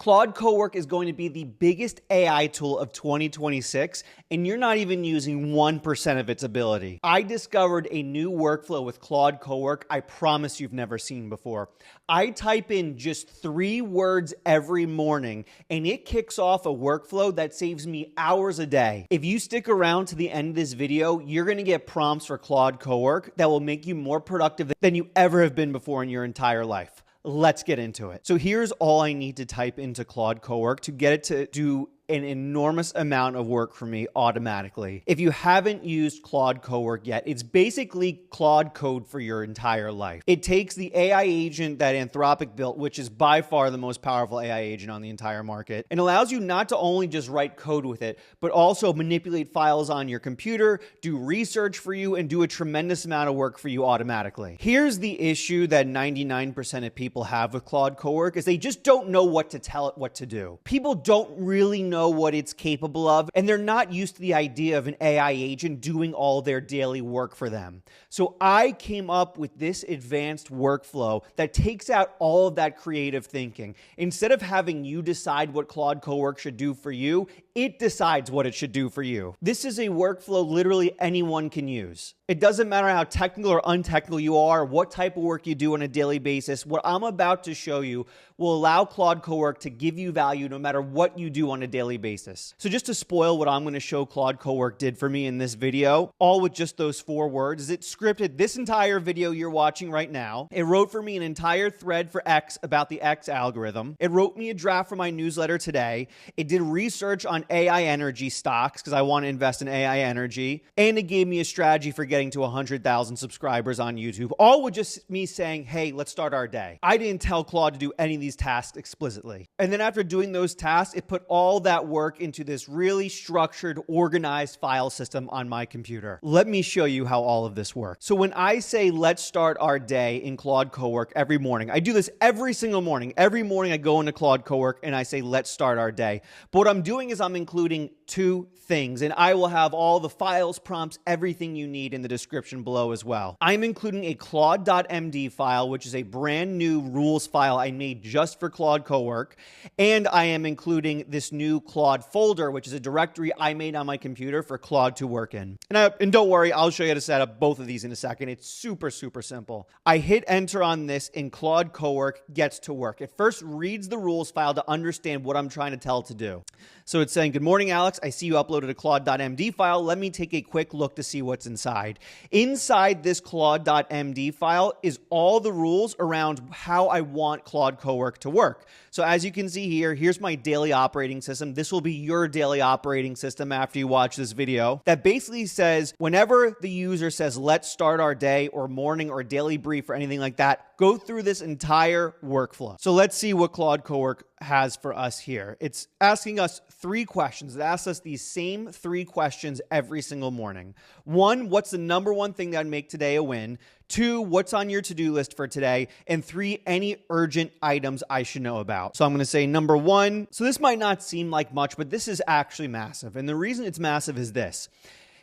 Claude Cowork is going to be the biggest AI tool of 2026, and you're not even using 1% of its ability. I discovered a new workflow with Claude Cowork I promise you've never seen before. I type in just 3 words every morning, and it kicks off a workflow that saves me hours a day. If you stick around to the end of this video, you're going to get prompts for Claude Cowork that will make you more productive than you ever have been before in your entire life. Let's get into it. So here's all I need to type into Claude Cowork to get it to do an enormous amount of work for me automatically. If you haven't used Claude Cowork yet, it's basically Claude code for your entire life. It takes the AI agent that Anthropic built, which is by far the most powerful AI agent on the entire market, and allows you not to only just write code with it, but also manipulate files on your computer, do research for you, and do a tremendous amount of work for you automatically. Here's the issue that 99% of people have with Claude Cowork is they just don't know what to tell it what to do. People don't really know what it's capable of, and they're not used to the idea of an AI agent doing all their daily work for them. So I came up with this advanced workflow that takes out all of that creative thinking. Instead of having you decide what Claude Cowork should do for you, it decides what it should do for you. This is a workflow literally anyone can use. It doesn't matter how technical or untechnical you are, what type of work you do on a daily basis. What I'm about to show you will allow Claude Cowork to give you value no matter what you do on a daily basis. So just to spoil what I'm going to show Claude Cowork did for me in this video, all with just those 4 words, is it scripted this entire video you're watching right now. It wrote for me an entire thread for X about the X algorithm. It wrote me a draft for my newsletter today. It did research on AI energy stocks because I want to invest in AI energy. And it gave me a strategy for getting to 100,000 subscribers on YouTube, all with just me saying, hey, let's start our day. I didn't tell Claude to do any of these tasks explicitly. And then after doing those tasks, it put all that work into this really structured, organized file system on my computer. Let me show you how all of this works. So when I say, let's start our day in Claude Cowork every morning, I do this every single morning. Every morning I go into Claude Cowork and I say, let's start our day. But what I'm doing is I'm including 2 things, and I will have all the files, prompts, everything you need in the description below as well. I'm including a Claude.md file, which is a brand new rules file I made just for Claude Cowork, and I am including this new Claude folder, which is a directory I made on my computer for Claude to work in. And don't worry, I'll show you how to set up both of these in a second. It's super, super simple. I hit enter on this, and Claude Cowork gets to work. It first reads the rules file to understand what I'm trying to tell it to do. So it's saying, good morning, Alex. I see you uploaded a Claude.md file. Let me take a quick look to see what's inside. Inside this Claude.md file is all the rules around how I want Claude Cowork to work. So as you can see here, here's my daily operating system. This will be your daily operating system after you watch this video. That basically says whenever the user says, let's start our day or morning or daily brief or anything like that, go through this entire workflow. So let's see what Claude Cowork has for us here. It's asking us 3 questions. It asks us these same 3 questions every single morning. 1, what's the number 1 thing that would make today a win? 2, what's on your to-do list for today? And 3, any urgent items I should know about. So I'm going to say number 1. So this might not seem like much, but this is actually massive. And the reason it's massive is this.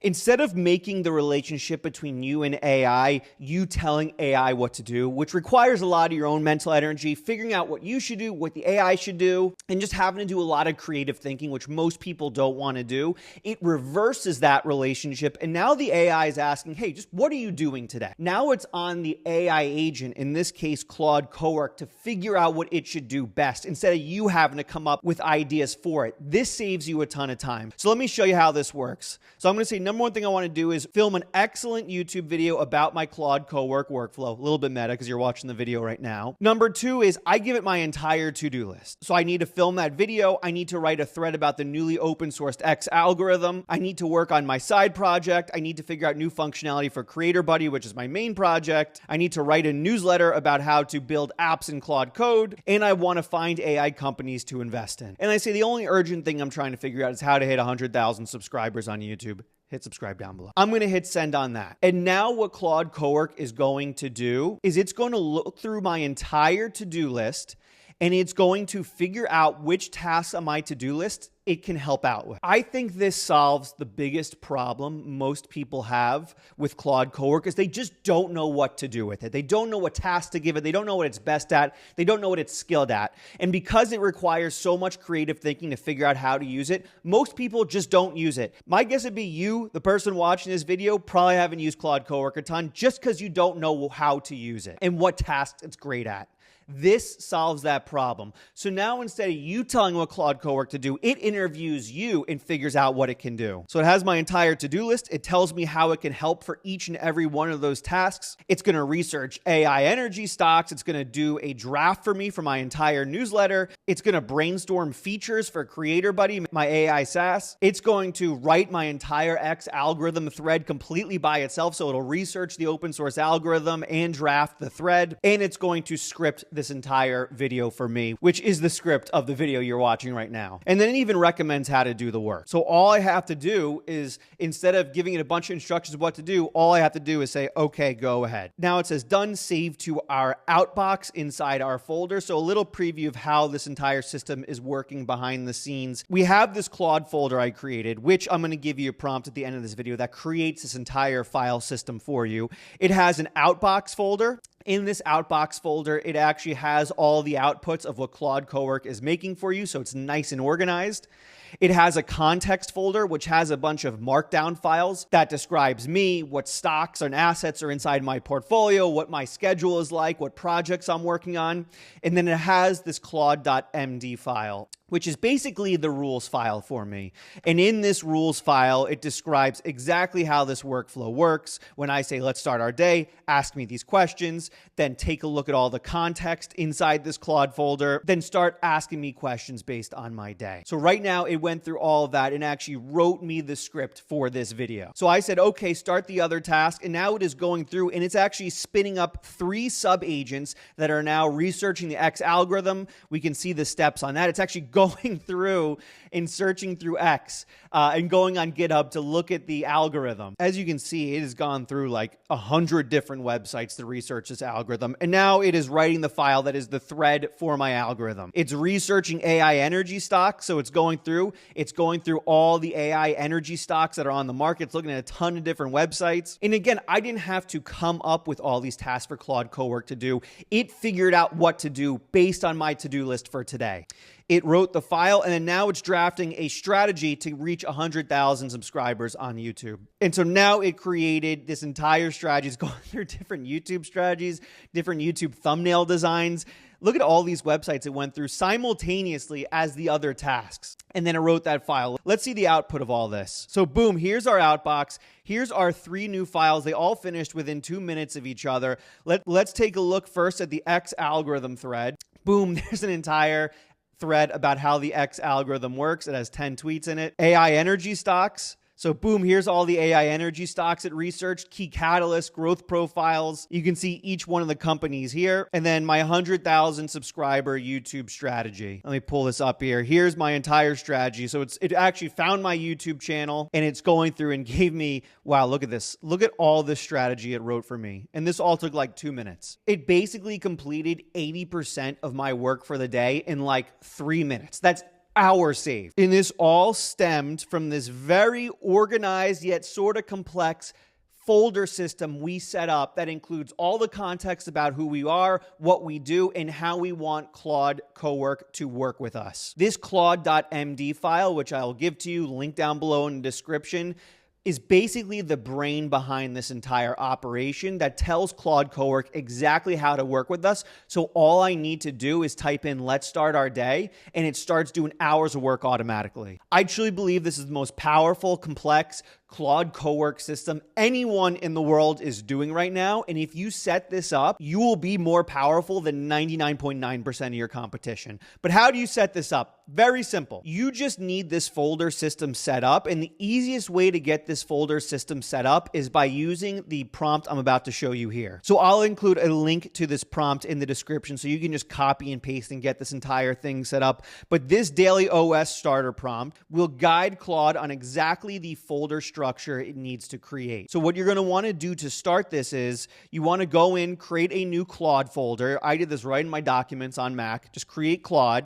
Instead of making the relationship between you and AI, you telling AI what to do, which requires a lot of your own mental energy, figuring out what you should do, what the AI should do, and just having to do a lot of creative thinking, which most people don't want to do, it reverses that relationship. And now the AI is asking, hey, just what are you doing today? Now it's on the AI agent, in this case, Claude Cowork, to figure out what it should do best instead of you having to come up with ideas for it. This saves you a ton of time. So let me show you how this works. So I'm going to say, number 1 thing I want to do is film an excellent YouTube video about my Claude Cowork workflow. A little bit meta because you're watching the video right now. Number 2 is I give it my entire to-do list. So I need to film that video. I need to write a thread about the newly open sourced X algorithm. I need to work on my side project. I need to figure out new functionality for Creator Buddy, which is my main project. I need to write a newsletter about how to build apps in Claude Code. And I want to find AI companies to invest in. And I say the only urgent thing I'm trying to figure out is how to hit 100,000 subscribers on YouTube. Hit subscribe down below. I'm going to hit send on that. And now what Claude Cowork is going to do is it's going to look through my entire to-do list and it's going to figure out which tasks on my to-do list it can help out with. I think this solves the biggest problem most people have with Claude Cowork is they just don't know what to do with it. They don't know what task to give it. They don't know what it's best at. They don't know what it's skilled at. And because it requires so much creative thinking to figure out how to use it, most people just don't use it. My guess would be you, the person watching this video, probably haven't used Claude Cowork a ton just because you don't know how to use it and what tasks it's great at. This solves that problem. So now instead of you telling what Claude Cowork to do, it interviews you and figures out what it can do. So it has my entire to-do list. It tells me how it can help for each and every one of those tasks. It's going to research AI energy stocks. It's going to do a draft for me for my entire newsletter. It's going to brainstorm features for Creator Buddy, my AI SaaS. It's going to write my entire X algorithm thread completely by itself. So it'll research the open source algorithm and draft the thread. And it's going to script this entire video for me, which is the script of the video you're watching right now. And then it even recommends how to do the work. So all I have to do is, instead of giving it a bunch of instructions of what to do, all I have to do is say, okay, go ahead. Now it says done, save to our outbox inside our folder. So a little preview of how this entire system is working behind the scenes. We have this Claude folder I created, which I'm going to give you a prompt at the end of this video that creates this entire file system for you. It has an outbox folder. In this outbox folder, it actually has all the outputs of what Claude Cowork is making for you, so it's nice and organized. It has a context folder, which has a bunch of markdown files that describes me, what stocks and assets are inside my portfolio, what my schedule is like, what projects I'm working on. And then it has this Claude.md file, which is basically the rules file for me. And in this rules file, it describes exactly how this workflow works. When I say, let's start our day, ask me these questions, then take a look at all the context inside this Claude folder, then start asking me questions based on my day. So right now, it went through all of that and actually wrote me the script for this video. So I said, okay, start the other task. And now it is going through and it's actually spinning up 3 sub-agents that are now researching the X algorithm. We can see the steps on that. It's actually going through and searching through X and going on GitHub to look at the algorithm. As you can see, it has gone through like 100 different websites to research this algorithm. And now it is writing the file that is the thread for my algorithm. It's researching AI energy stocks. So it's going through all the AI energy stocks that are on the market. It's looking at a ton of different websites. And again, I didn't have to come up with all these tasks for Claude Cowork to do. It figured out what to do based on my to-do list for today. It wrote the file, and then now it's drafting a strategy to reach 100,000 subscribers on YouTube. And so now it created this entire strategy. It's going through different YouTube strategies, different YouTube thumbnail designs. Look at all these websites it went through simultaneously as the other tasks. And then it wrote that file. Let's see the output of all this. So boom, here's our outbox. Here's our 3 new files. They all finished within 2 minutes of each other. Let's take a look first at the X algorithm thread. Boom, there's an entire thread about how the X algorithm works. It has 10 tweets in it. AI energy stocks. So boom, here's all the AI energy stocks it researched, key catalysts, growth profiles. You can see each one of the companies here. And then my 100,000 subscriber YouTube strategy. Let me pull this up here. Here's my entire strategy. So it actually found my YouTube channel and it's going through and gave me, wow, look at this. Look at all this strategy it wrote for me. And this all took like 2 minutes. It basically completed 80% of my work for the day in like 3 minutes. That's hours saved. And this all stemmed from this very organized yet sort of complex folder system we set up that includes all the context about who we are, what we do, and how we want Claude Cowork to work with us. This Claude.md file, which I'll give to you, link down below in the description, is basically the brain behind this entire operation that tells Claude Cowork exactly how to work with us. So all I need to do is type in, let's start our day, and it starts doing hours of work automatically. I truly believe this is the most powerful, complex Claude Cowork system anyone in the world is doing right now. And if you set this up, you will be more powerful than 99.9% of your competition. But how do you set this up? Very simple. You just need this folder system set up. And the easiest way to get this this folder system set up is by using the prompt I'm about to show you here. So I'll include a link to this prompt in the description so you can just copy and paste and get this entire thing set up. But this daily OS starter prompt will guide Claude on exactly the folder structure it needs to create. So what you're going to want to do to start this is you want to go in, create a new Claude folder. I did this right in my documents on Mac. Just create Claude.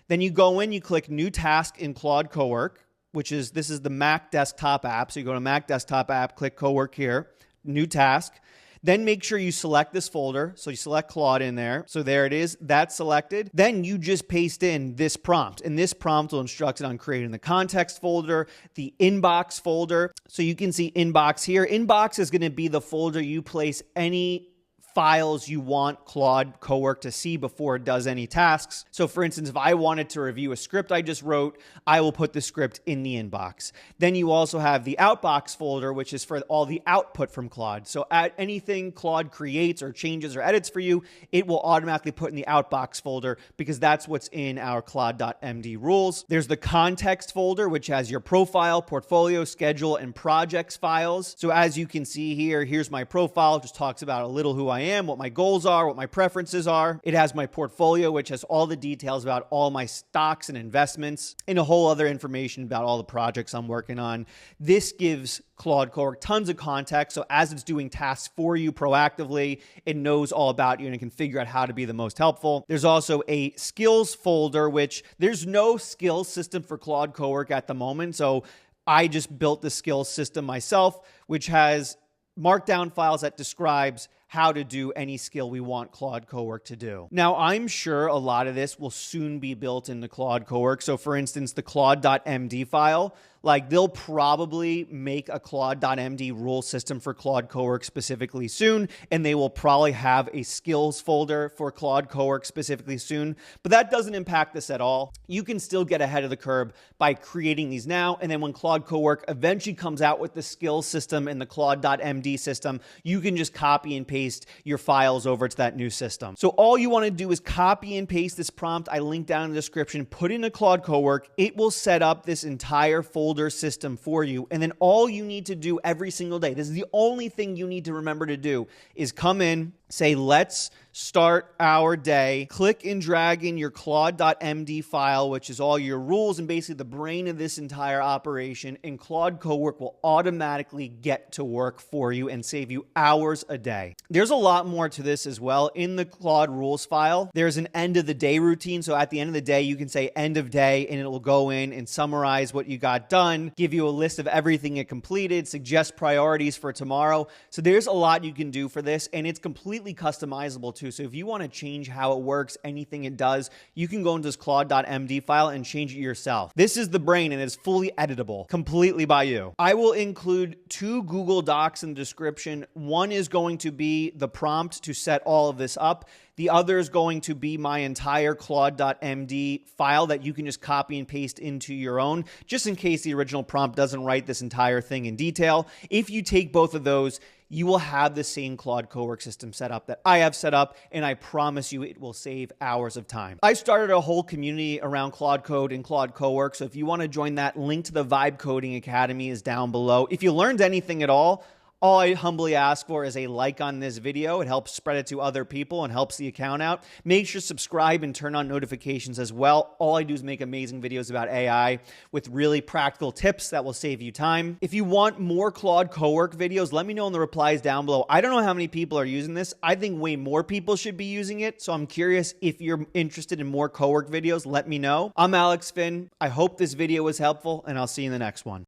Then you go in, you click New Task in Claude Cowork, this is the Mac desktop app. So you go to Mac desktop app, click Cowork here, New Task. Then make sure you select this folder. So you select Claude in there. So there it is. That's selected. Then you just paste in this prompt. And this prompt will instruct it on creating the context folder, the inbox folder. So you can see inbox here. Inbox is going to be the folder you place any files you want Claude Cowork to see before it does any tasks. So for instance, if I wanted to review a script I just wrote, I will put the script in the inbox. Then you also have the outbox folder, which is for all the output from Claude. So at anything Claude creates or changes or edits for you, it will automatically put in the outbox folder because that's what's in our Claude.md rules. There's the context folder, which has your profile, portfolio, schedule, and projects files. So as you can see here, here's my profile, just talks about a little who I am, what my goals are, what my preferences are. It has my portfolio, which has all the details about all my stocks and investments and a whole other information about all the projects I'm working on. This gives Claude Cowork tons of context. So as it's doing tasks for you proactively, it knows all about you and it can figure out how to be the most helpful. There's also a skills folder, which there's no skills system for Claude Cowork at the moment. So I just built the skills system myself, which has markdown files that describes how to do any skill we want Claude Cowork to do. Now, I'm sure a lot of this will soon be built into Claude Cowork. So for instance, the Claude.md file, they'll probably make a Claude.md rule system for Claude Cowork specifically soon, and they will probably have a skills folder for Claude Cowork specifically soon, but that doesn't impact this at all. You can still get ahead of the curve by creating these now, and then when Claude Cowork eventually comes out with the skills system and the Claude.md system, you can just copy and paste your files over to that new system. So all you want to do is copy and paste this prompt I linked down in the description, put into Claude Cowork. It will set up this entire folder system for you. And then all you need to do every single day, this is the only thing you need to remember to do, is come in, say, let's start our day, click and drag in your Claude.md file, which is all your rules and basically the brain of this entire operation, and Claude Cowork will automatically get to work for you and save you hours a day. There's a lot more to this as well. In the Claude rules file, there's an end of the day routine. So at the end of the day, you can say end of day and it will go in and summarize what you got done, give you a list of everything it completed, suggest priorities for tomorrow. So there's a lot you can do for this, and it's completely customizable too. So if you want to change how it works, anything it does, you can go into this Claude.md file and change it yourself. This is the brain and it's fully editable completely by you. I will include 2 Google Docs in the description. One is going to be the prompt to set all of this up. The other is going to be my entire Claude.md file that you can just copy and paste into your own, just in case the original prompt doesn't write this entire thing in detail. If you take both of those, you will have the same Claude Cowork system set up that I have set up, and I promise you it will save hours of time. I started a whole community around Claude Code and Claude Cowork, so if you want to join that, link to the Vibe Coding Academy is down below. If you learned anything at all I humbly ask for is a like on this video. It helps spread it to other people and helps the account out. Make sure to subscribe and turn on notifications as well. All I do is make amazing videos about AI with really practical tips that will save you time. If you want more Claude Cowork videos, let me know in the replies down below. I don't know how many people are using this. I think way more people should be using it. So I'm curious if you're interested in more Cowork videos, let me know. I'm Alex Finn. I hope this video was helpful, and I'll see you in the next one.